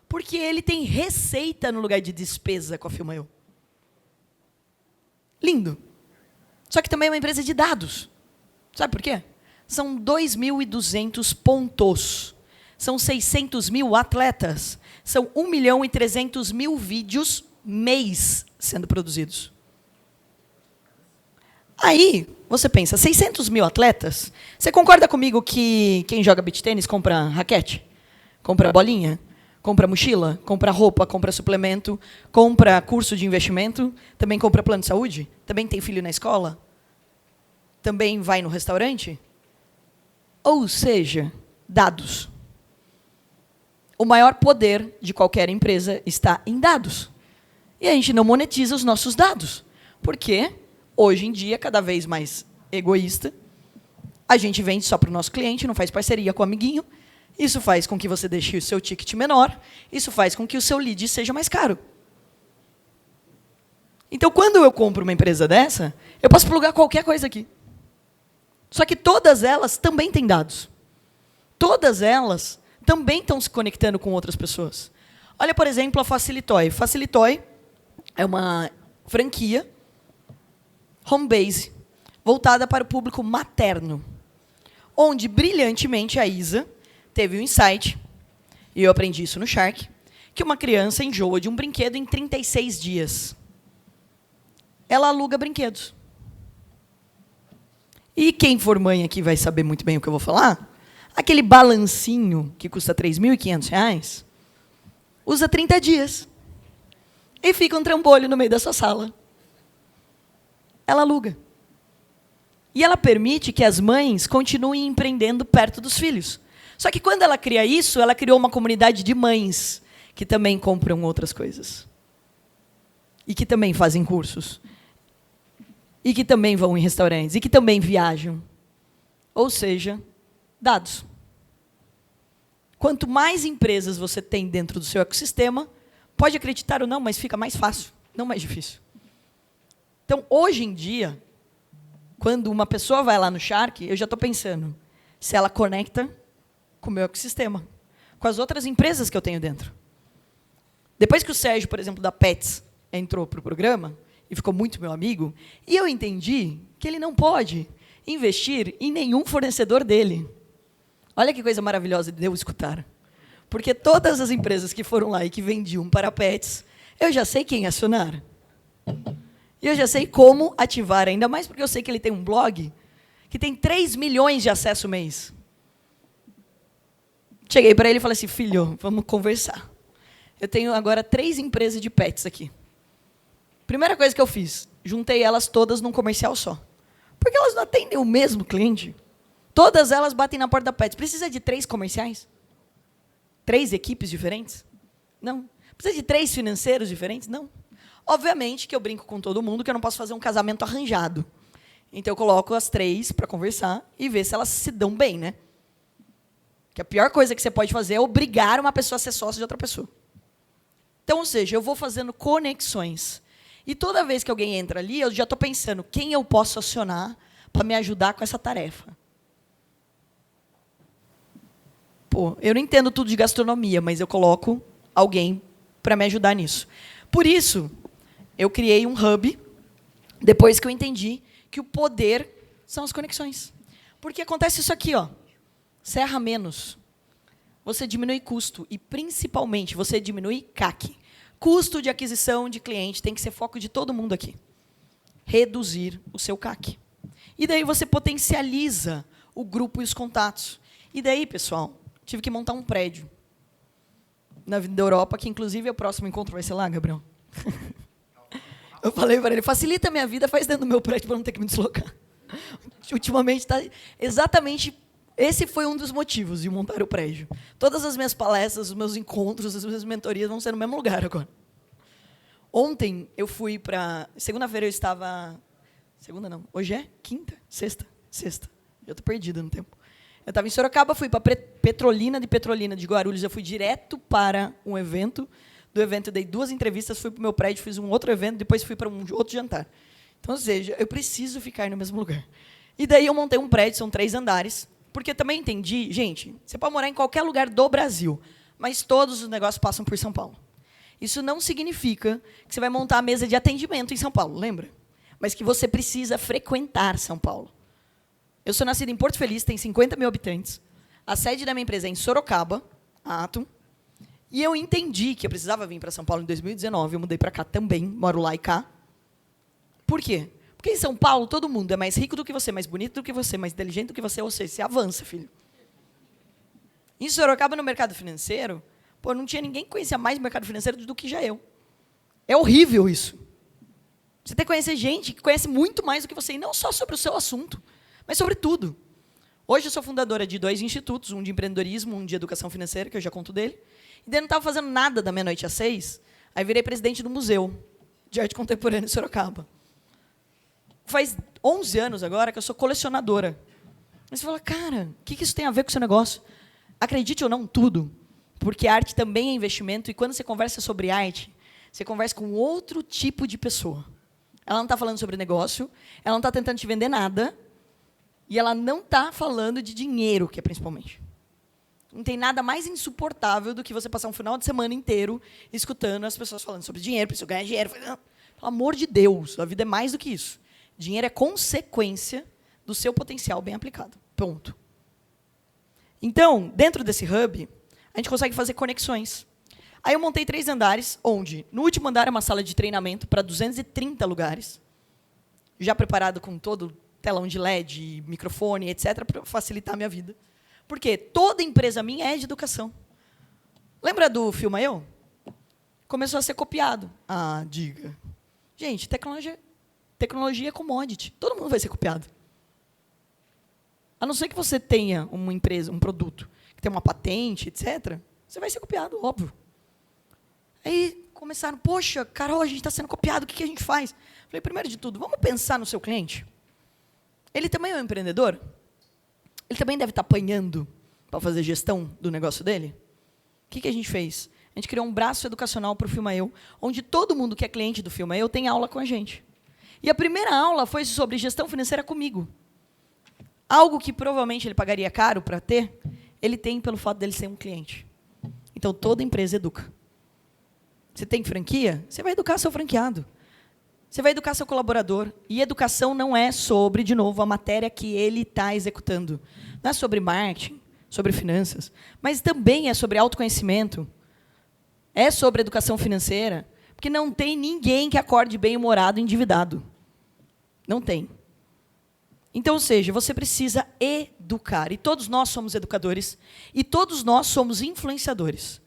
Speaker 3: Porque ele tem receita no lugar de despesa com a Filma Eu. Lindo. Só que também é uma empresa de dados. Sabe por quê? São 2.200 pontos. São 600.000 atletas. São 1.300.000 vídeos mês sendo produzidos. Aí, você pensa, 600.000 atletas? Você concorda comigo que quem joga beach tênis compra raquete? Compra bolinha? Compra mochila? Compra roupa? Compra suplemento? Compra curso de investimento? Também compra plano de saúde? Também tem filho na escola? Também vai no restaurante? Ou seja, dados. O maior poder de qualquer empresa está em dados. E a gente não monetiza os nossos dados. Porque, hoje em dia, cada vez mais egoísta, a gente vende só para o nosso cliente, não faz parceria com o amiguinho. Isso faz com que você deixe o seu ticket menor. Isso faz com que o seu lead seja mais caro. Então, quando eu compro uma empresa dessa, eu posso plugar qualquer coisa aqui. Só que todas elas também têm dados. Todas elas também estão se conectando com outras pessoas. Olha, por exemplo, a Facilitoy. Facilitoy é uma franquia home base voltada para o público materno, onde, brilhantemente, a Isa teve um insight, e eu aprendi isso no Shark, que uma criança enjoa de um brinquedo em 36 dias. Ela aluga brinquedos. E quem for mãe aqui vai saber muito bem o que eu vou falar. Aquele balancinho que custa R$ 3.500, usa 30 dias. E fica um trambolho no meio da sua sala. Ela aluga. E ela permite que as mães continuem empreendendo perto dos filhos. Só que quando ela cria isso, ela criou uma comunidade de mães que também compram outras coisas. E que também fazem cursos. E que também vão em restaurantes. E que também viajam. Ou seja, dados. Quanto mais empresas você tem dentro do seu ecossistema, pode acreditar ou não, mas fica mais fácil, não mais difícil. Então, hoje em dia, quando uma pessoa vai lá no Shark, eu já estou pensando se ela conecta com o meu ecossistema, com as outras empresas que eu tenho dentro. Depois que o Sérgio, por exemplo, da Pets, entrou para o programa, e ficou muito meu amigo, e eu entendi que ele não pode investir em nenhum fornecedor dele. Olha que coisa maravilhosa de eu escutar. Porque todas as empresas que foram lá e que vendiam para Pets, eu já sei quem acionar. E eu já sei como ativar, ainda mais porque eu sei que ele tem um blog que tem 3 milhões de acessos mês. Cheguei para ele e falei assim, filho, vamos conversar. Eu tenho agora 3 empresas de pets aqui. Primeira coisa que eu fiz, juntei elas todas num comercial só. Porque elas não atendem o mesmo cliente. Todas elas batem na porta da Pets. Precisa de 3 comerciais? 3 equipes diferentes? Não. Precisa de 3 financeiros diferentes? Não. Obviamente que eu brinco com todo mundo que eu não posso fazer um casamento arranjado. Então eu coloco as 3 para conversar e ver se elas se dão bem, né? Que a pior coisa que você pode fazer é obrigar uma pessoa a ser sócia de outra pessoa. Então, ou seja, eu vou fazendo conexões. E toda vez que alguém entra ali, eu já estou pensando quem eu posso acionar para me ajudar com essa tarefa. Pô, eu não entendo tudo de gastronomia, mas eu coloco alguém para me ajudar nisso. Por isso, eu criei um hub, depois que eu entendi que o poder são as conexões. Porque acontece isso aqui, ó. Você erra menos. Você diminui custo e, principalmente, você diminui CAC. Custo de aquisição de cliente tem que ser foco de todo mundo aqui. Reduzir o seu CAC. E daí você potencializa o grupo e os contatos. E daí, pessoal, tive que montar um prédio na Avenida Europa, que, inclusive, o próximo encontro vai ser lá, Gabriel. Eu falei para ele, facilita a minha vida, faz dentro do meu prédio para não ter que me deslocar. Ultimamente está exatamente... Esse foi um dos motivos de montar o prédio. Todas as minhas palestras, os meus encontros, as minhas mentorias vão ser no mesmo lugar agora. Ontem eu fui para... Segunda-feira eu estava... Segunda não. Hoje é? Quinta? Sexta? Sexta. Já estou perdida no tempo. Eu estava em Sorocaba, fui para Petrolina de Guarulhos. Eu fui direto para um evento. Do evento eu dei 2 entrevistas, fui para o meu prédio, fiz um outro evento, depois fui para um outro jantar. Então, ou seja, eu preciso ficar no mesmo lugar. E daí eu montei um prédio, são 3 andares, porque também entendi, gente, você pode morar em qualquer lugar do Brasil, mas todos os negócios passam por São Paulo. Isso não significa que você vai montar a mesa de atendimento em São Paulo, lembra? Mas que você precisa frequentar São Paulo. Eu sou nascida em Porto Feliz, tem 50 mil habitantes. A sede da minha empresa é em Sorocaba, a Atom. E eu entendi que eu precisava vir para São Paulo em 2019. Eu mudei para cá também, moro lá e cá. Por quê? Porque em São Paulo, todo mundo é mais rico do que você, mais bonito do que você, mais inteligente do que você, ou seja, você avança, filho. Em Sorocaba, no mercado financeiro, pô, não tinha ninguém que conhecia mais o mercado financeiro do que já eu. É horrível isso. Você tem que conhecer gente que conhece muito mais do que você, e não só sobre o seu assunto, mas sobre tudo. Hoje eu sou fundadora de 2 institutos, um de empreendedorismo, um de educação financeira, que eu já conto dele. E daí eu não estava fazendo nada da meia-noite às 6, aí virei presidente do Museu de Arte Contemporânea em Sorocaba. Faz 11 anos agora que eu sou colecionadora. Aí você fala, cara, o que isso tem a ver com o seu negócio? Acredite ou não, tudo. Porque arte também é investimento, e quando você conversa sobre arte, você conversa com outro tipo de pessoa. Ela não está falando sobre negócio, ela não está tentando te vender nada, E ela não está falando de dinheiro, que é principalmente. Não tem nada mais insuportável do que você passar um final de semana inteiro escutando as pessoas falando sobre dinheiro, preciso ganhar dinheiro. Pelo amor de Deus, a vida é mais do que isso. Dinheiro é consequência do seu potencial bem aplicado. Ponto. Então, dentro desse hub, a gente consegue fazer conexões. Aí eu montei 3 andares, onde no último andar é uma sala de treinamento para 230 lugares, já preparado com todo telão de LED, microfone, etc., para facilitar a minha vida. Porque toda empresa minha é de educação. Lembra do Filma Eu? Começou a ser copiado. Ah, diga. Gente, tecnologia é commodity. Todo mundo vai ser copiado. A não ser que você tenha uma empresa, um produto, que tem uma patente, etc., você vai ser copiado, óbvio. Aí começaram, poxa, Carol, a gente está sendo copiado, o que a gente faz? Falei, primeiro de tudo, vamos pensar no seu cliente. Ele também é um empreendedor? Ele também deve estar apanhando para fazer gestão do negócio dele? O que a gente fez? A gente criou um braço educacional para o Filma Eu, onde todo mundo que é cliente do Filma Eu tem aula com a gente. E a primeira aula foi sobre gestão financeira comigo. Algo que provavelmente ele pagaria caro para ter, ele tem pelo fato dele ser um cliente. Então, toda empresa educa. Você tem franquia? Você vai educar seu franqueado. Você vai educar seu colaborador. E educação não é sobre, de novo, a matéria que ele está executando. Não é sobre marketing, sobre finanças, mas também é sobre autoconhecimento. É sobre educação financeira. Porque não tem ninguém que acorde bem-humorado endividado. Não tem. Então, ou seja, você precisa educar. E todos nós somos educadores. E todos nós somos influenciadores.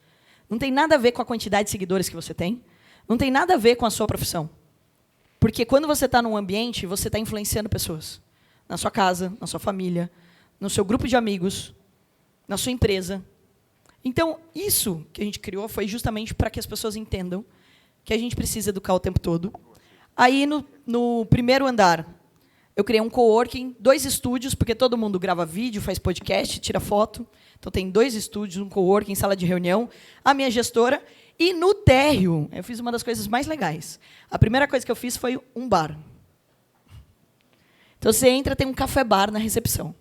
Speaker 3: Não tem nada a ver com a quantidade de seguidores que você tem. Não tem nada a ver com a sua profissão. Porque quando você está num ambiente, você está influenciando pessoas. Na sua casa, na sua família, no seu grupo de amigos, na sua empresa. Então, isso que a gente criou foi justamente para que as pessoas entendam que a gente precisa educar o tempo todo. Aí, no primeiro andar, eu criei um coworking, 2 estúdios, porque todo mundo grava vídeo, faz podcast, tira foto. Então, tem 2 estúdios, um coworking, sala de reunião, a minha gestora. E no térreo, eu fiz uma das coisas mais legais. A primeira coisa que eu fiz foi um bar. Então, você entra, tem um café-bar na recepção.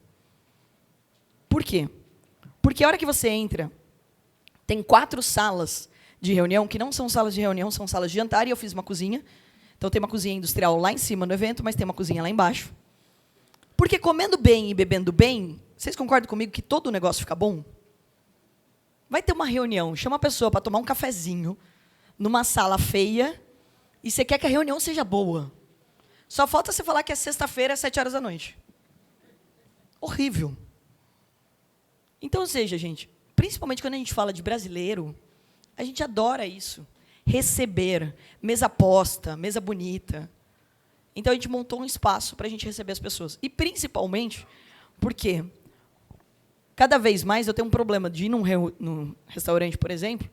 Speaker 3: Por quê? Porque a hora que você entra, tem 4 salas de reunião, que não são salas de reunião, são salas de jantar, e eu fiz uma cozinha. Então, tem uma cozinha industrial lá em cima no evento, mas tem uma cozinha lá embaixo. Porque comendo bem e bebendo bem, vocês concordam comigo que todo o negócio fica bom? Vai ter uma reunião, chama a pessoa para tomar um cafezinho numa sala feia e você quer que a reunião seja boa. Só falta você falar que é sexta-feira, às 7h da noite. Horrível. Então, ou seja, gente, principalmente quando a gente fala de brasileiro, a gente adora isso. Receber, mesa posta, mesa bonita. Então, a gente montou um espaço para a gente receber as pessoas. E, principalmente, porque cada vez mais eu tenho um problema de ir num restaurante, por exemplo,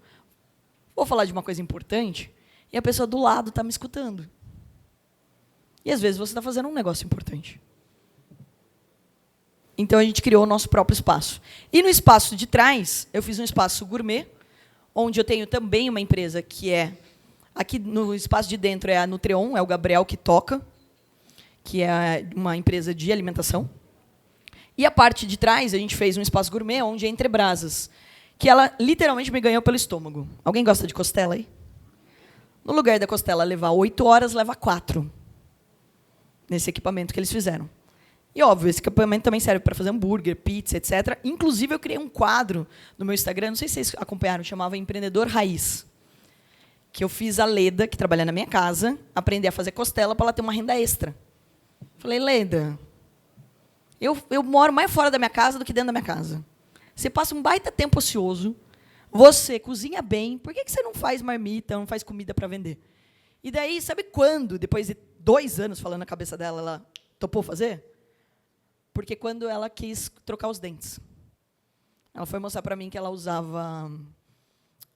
Speaker 3: vou falar de uma coisa importante, e a pessoa do lado está me escutando. E, às vezes, você está fazendo um negócio importante. Então, a gente criou o nosso próprio espaço. E, no espaço de trás, eu fiz um espaço gourmet, onde eu tenho também uma empresa que é... Aqui, no espaço de dentro, é a Nutreon, é o Gabriel que toca, que é uma empresa de alimentação. E a parte de trás, a gente fez um espaço gourmet, onde é Entre Brasas, que ela literalmente me ganhou pelo estômago. Alguém gosta de costela aí? No lugar da costela levar 8 horas, leva 4. Nesse equipamento que eles fizeram. E, óbvio, esse equipamento também serve para fazer hambúrguer, pizza, etc. Inclusive, eu criei um quadro no meu Instagram, não sei se vocês acompanharam, chamava Empreendedor Raiz. Que eu fiz a Leda, que trabalha na minha casa, aprender a fazer costela para ela ter uma renda extra. Falei, Leda, eu moro mais fora da minha casa do que dentro da minha casa. Você passa um baita tempo ocioso, você cozinha bem, por que você não faz marmita, não faz comida para vender? E daí, sabe quando, depois de 2 anos falando na cabeça dela, ela topou fazer? Porque quando ela quis trocar os dentes. Ela foi mostrar para mim que ela usava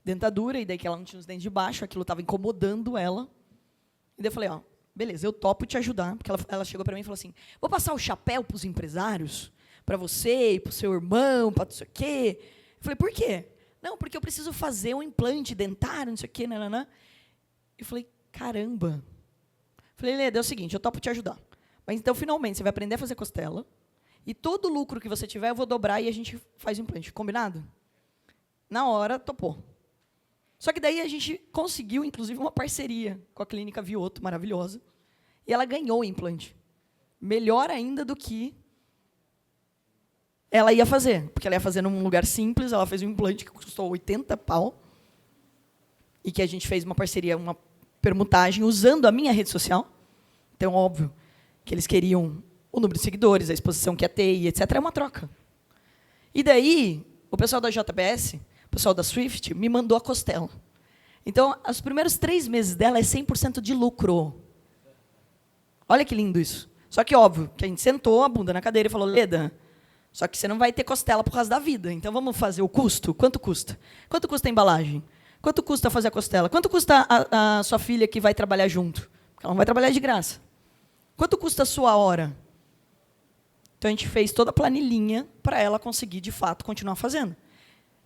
Speaker 3: dentadura, e daí que ela não tinha os dentes de baixo, aquilo estava incomodando ela. E daí eu falei, ó, beleza, eu topo te ajudar. Porque ela chegou para mim e falou assim, vou passar o chapéu para os empresários, para você, para o seu irmão, para não sei o quê. Eu falei, por quê? Não, porque eu preciso fazer um implante dentário, não sei o quê, nananã. Eu falei, caramba. Eu falei, Leda, é o seguinte, eu topo te ajudar. Mas então, finalmente, você vai aprender a fazer costela, e todo lucro que você tiver eu vou dobrar e a gente faz o implante. Combinado? Na hora, topou. Só que daí a gente conseguiu, inclusive, uma parceria com a clínica Vioto, maravilhosa, e ela ganhou o implante. Melhor ainda do que ela ia fazer, porque ela ia fazer num lugar simples, ela fez um implante que custou 80 pau, e que a gente fez uma parceria, uma permutagem, usando a minha rede social. Então, óbvio, que eles queriam o número de seguidores, a exposição que ia ter, e etc. É uma troca. E daí, o pessoal da JBS, o pessoal da Swift, me mandou a costela. Então, os primeiros 3 meses dela é 100% de lucro. Olha que lindo isso. Só que, óbvio, que a gente sentou a bunda na cadeira e falou, Leda, só que você não vai ter costela por causa da vida. Então, vamos fazer o custo? Quanto custa? Quanto custa a embalagem? Quanto custa fazer a costela? Quanto custa a sua filha que vai trabalhar junto? Porque ela não vai trabalhar de graça. Quanto custa a sua hora? Então, a gente fez toda a planilhinha para ela conseguir, de fato, continuar fazendo.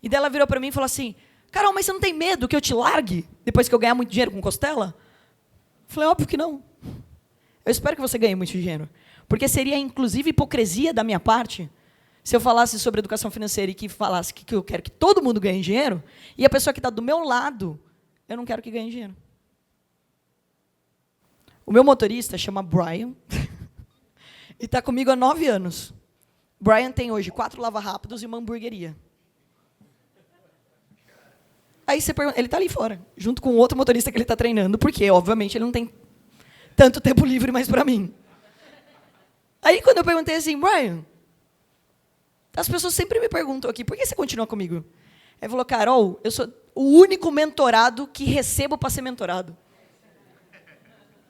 Speaker 3: E daí ela virou para mim e falou assim, Carol, mas você não tem medo que eu te largue depois que eu ganhar muito dinheiro com costela? Eu falei, óbvio que não. Eu espero que você ganhe muito dinheiro. Porque seria, inclusive, hipocrisia da minha parte se eu falasse sobre educação financeira e que falasse que eu quero que todo mundo ganhe dinheiro, e a pessoa que está do meu lado, eu não quero que ganhe dinheiro. O meu motorista chama Brian, e está comigo há 9 anos. Brian tem hoje 4 lava-rápidos e uma hamburgueria. Aí você pergunta, ele está ali fora, junto com outro motorista que ele está treinando, porque, obviamente, ele não tem tanto tempo livre mais para mim. Aí, quando eu perguntei assim, Brian, as pessoas sempre me perguntam aqui, por que você continua comigo? Ele falou, Carol, eu sou o único mentorado que recebo para ser mentorado.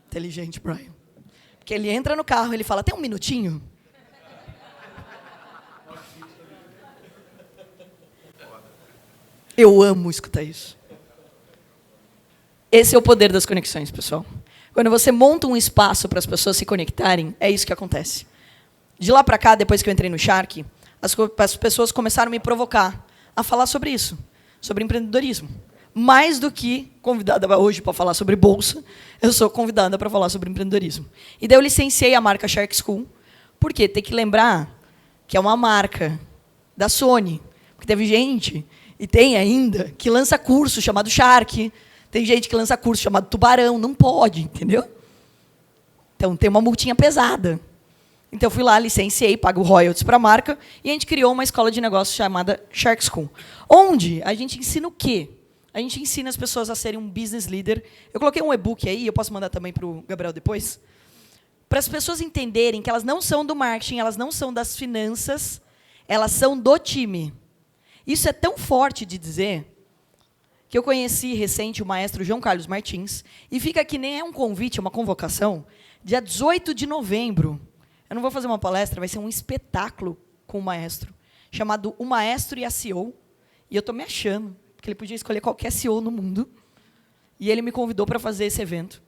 Speaker 3: Inteligente, Brian. Porque ele entra no carro, ele fala, tem um minutinho? Eu amo escutar isso. Esse é o poder das conexões, pessoal. Quando você monta um espaço para as pessoas se conectarem, é isso que acontece. De lá para cá, depois que eu entrei no Shark, as pessoas começaram a me provocar a falar sobre isso, sobre empreendedorismo. Mais do que convidada hoje para falar sobre bolsa, eu sou convidada para falar sobre empreendedorismo. E daí eu licenciei a marca Shark School, porque tem que lembrar que é uma marca da Sony. Porque teve gente, e tem ainda, que lança curso chamado Shark, tem gente que lança curso chamado Tubarão, não pode, entendeu? Então tem uma multinha pesada. Então, eu fui lá, licenciei, pago royalties para a marca, e a gente criou uma escola de negócios chamada Shark School, onde a gente ensina o quê? A gente ensina as pessoas a serem um business leader. Eu coloquei um e-book aí, eu posso mandar também para o Gabriel depois, para as pessoas entenderem que elas não são do marketing, elas não são das finanças, elas são do time. Isso é tão forte de dizer que eu conheci recente o maestro João Carlos Martins, e fica aqui nem é um convite, é uma convocação, dia 18 de novembro, eu não vou fazer uma palestra, vai ser um espetáculo com o maestro, chamado O Maestro e a CEO. E eu estou me achando, porque ele podia escolher qualquer CEO no mundo. E ele me convidou para fazer esse evento.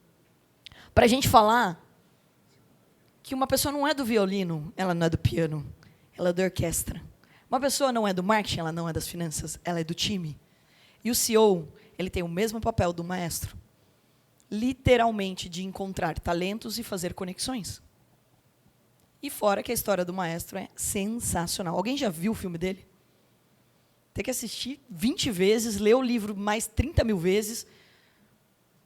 Speaker 3: Para a gente falar que uma pessoa não é do violino, ela não é do piano, ela é da orquestra. Uma pessoa não é do marketing, ela não é das finanças, ela é do time. E o CEO, ele tem o mesmo papel do maestro. Literalmente de encontrar talentos e fazer conexões. E fora que a história do maestro é sensacional. Alguém já viu o filme dele? Tem que assistir 20 vezes, ler o livro mais 30 mil vezes,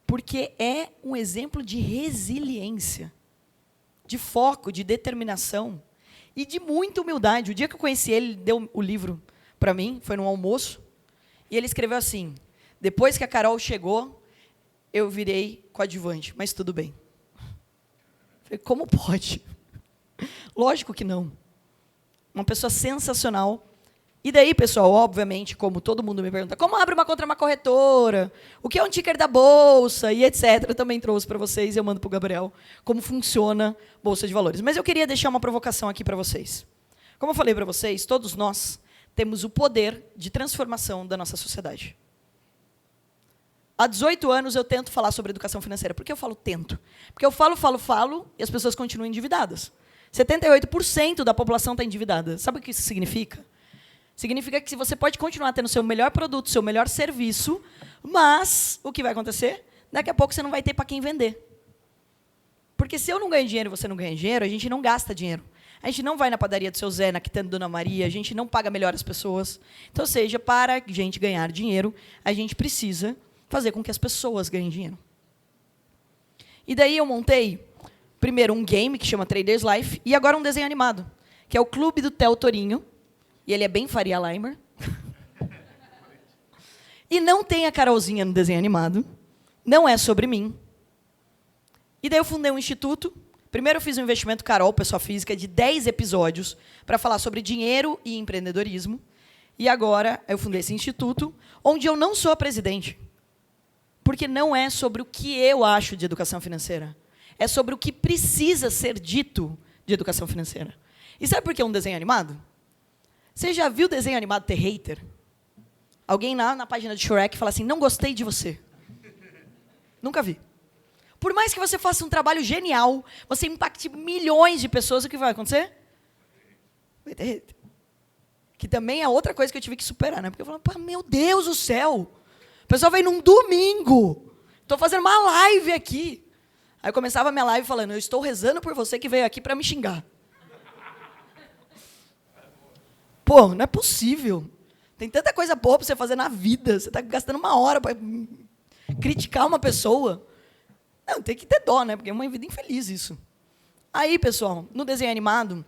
Speaker 3: porque é um exemplo de resiliência, de foco, de determinação e de muita humildade. O dia que eu conheci ele, ele deu o livro para mim, foi num almoço, e ele escreveu assim, depois que a Carol chegou, eu virei coadjuvante, mas tudo bem. Falei, como pode? Lógico que não. Uma pessoa sensacional. E daí, pessoal, obviamente, como todo mundo me pergunta, como abre uma conta numa corretora? O que é um ticker da bolsa? E etc. Eu também trouxe para vocês, eu mando para o Gabriel, como funciona Bolsa de Valores. Mas eu queria deixar uma provocação aqui para vocês. Como eu falei para vocês, todos nós temos o poder de transformação da nossa sociedade. Há 18 anos eu tento falar sobre educação financeira. Por que eu falo tento? Porque eu falo, e as pessoas continuam endividadas. 78% da população está endividada. Sabe o que isso significa? Significa que você pode continuar tendo seu melhor produto, seu melhor serviço, mas o que vai acontecer? Daqui a pouco você não vai ter para quem vender. Porque se eu não ganho dinheiro e você não ganha dinheiro, a gente não gasta dinheiro. A gente não vai na padaria do seu Zé, na quitanda Dona Maria, a gente não paga melhor as pessoas. Então, ou seja, para a gente ganhar dinheiro, a gente precisa fazer com que as pessoas ganhem dinheiro. E daí eu montei, primeiro, um game que chama Traders Life, e agora um desenho animado, que é o Clube do Theo Torinho, e ele é bem Faria Limer. E não tem a Carolzinha no desenho animado, não é sobre mim. E daí eu fundei um instituto. Primeiro eu fiz um investimento Carol, pessoa física, de 10 episódios para falar sobre dinheiro e empreendedorismo. E agora eu fundei esse instituto, onde eu não sou a presidente. Porque não é sobre o que eu acho de educação financeira. É sobre o que precisa ser dito de educação financeira. E sabe por que é um desenho animado? Você já viu desenho animado ter hater? Alguém na página de Shrek fala assim, não gostei de você. Nunca vi. Por mais que você faça um trabalho genial, você impacte milhões de pessoas, o que vai acontecer? Vai ter hater. Que também é outra coisa que eu tive que superar, né? Porque eu falo, meu Deus do céu, o pessoal vem num domingo, estou fazendo uma live aqui. Aí eu começava a minha live falando, eu estou rezando por você que veio aqui para me xingar. Pô, não é possível. Tem tanta coisa boa para você fazer na vida. Você está gastando uma hora para criticar uma pessoa. Não, tem que ter dó, né? Porque é uma vida infeliz isso. Aí, pessoal, no desenho animado,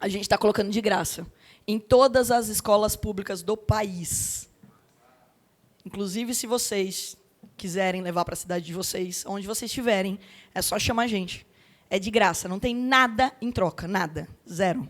Speaker 3: a gente está colocando de graça em todas as escolas públicas do país. Inclusive, se vocês quiserem levar para a cidade de vocês, onde vocês estiverem, é só chamar a gente. É de graça, não tem nada em troca, nada, zero.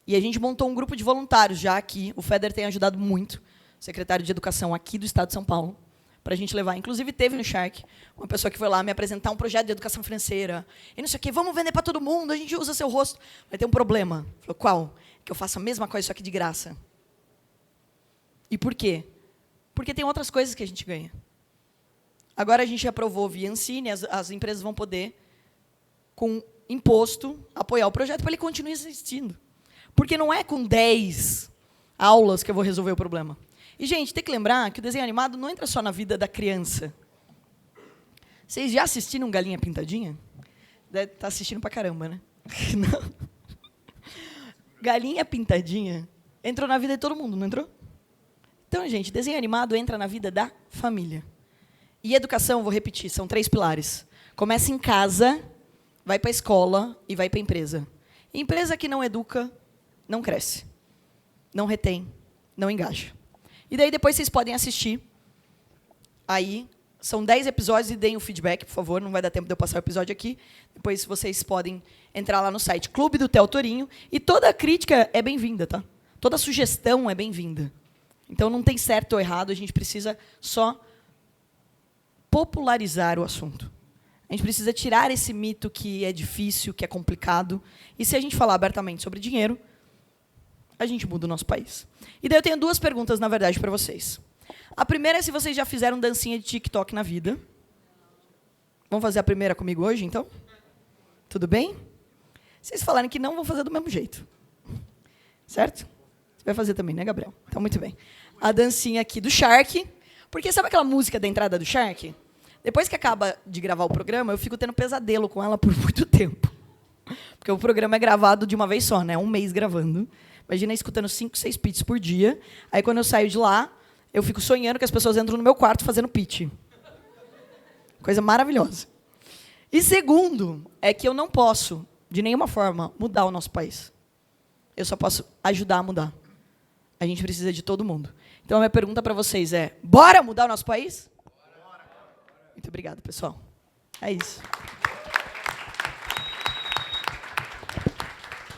Speaker 3: E a gente montou um grupo de voluntários já aqui. O Feder tem ajudado muito, o secretário de Educação aqui do Estado de São Paulo, para a gente levar. Inclusive, teve no Shark uma pessoa que foi lá me apresentar um projeto de educação financeira. E não sei o quê, vamos vender para todo mundo, a gente usa seu rosto. Vai ter um problema. Falou, qual? Que eu faço a mesma coisa, só que de graça. E por quê? Porque tem outras coisas que a gente ganha. Agora a gente aprovou via Ancine, as empresas vão poder, com imposto, apoiar o projeto para ele continuar existindo. Porque não é com 10 aulas que eu vou resolver o problema. E, gente, tem que lembrar que o desenho animado não entra só na vida da criança. Vocês já assistiram Galinha Pintadinha? Deve estar assistindo pra caramba, né? Não. Galinha Pintadinha entrou na vida de todo mundo, não entrou? Então, gente, desenho animado entra na vida da família. E educação, vou repetir, são 3 pilares. Começa em casa, vai para a escola e vai para a empresa. E empresa que não educa, não cresce, não retém, não engaja. E daí depois vocês podem assistir. Aí, são 10 episódios e deem o feedback, por favor. Não vai dar tempo de eu passar o episódio aqui. Depois vocês podem entrar lá no site Clube do Theo Torinho. E toda crítica é bem-vinda, tá? Toda sugestão é bem-vinda. Então não tem certo ou errado, a gente precisa só popularizar o assunto. A gente precisa tirar esse mito que é difícil, que é complicado. E se a gente falar abertamente sobre dinheiro, a gente muda o nosso país. E daí eu tenho 2 perguntas, na verdade, para vocês. A primeira é se vocês já fizeram dancinha de TikTok na vida. Vamos fazer a primeira comigo hoje, então? Tudo bem? Vocês falarem que não, vão fazer do mesmo jeito. Certo? Você vai fazer também, né, Gabriel? Então, muito bem. A dancinha aqui do Shark. Porque sabe aquela música da entrada do Shark? Depois que acaba de gravar o programa, eu fico tendo pesadelo com ela por muito tempo. Porque o programa é gravado de uma vez só, né? 1 mês gravando. Imagina escutando 5, 6 pitches por dia. Aí, quando eu saio de lá, eu fico sonhando que as pessoas entram no meu quarto fazendo pitch. Coisa maravilhosa. E segundo, é que eu não posso, de nenhuma forma, mudar o nosso país. Eu só posso ajudar a mudar. A gente precisa de todo mundo. Então, a minha pergunta para vocês é, bora mudar o nosso país? Bora. Muito obrigada, pessoal. É isso.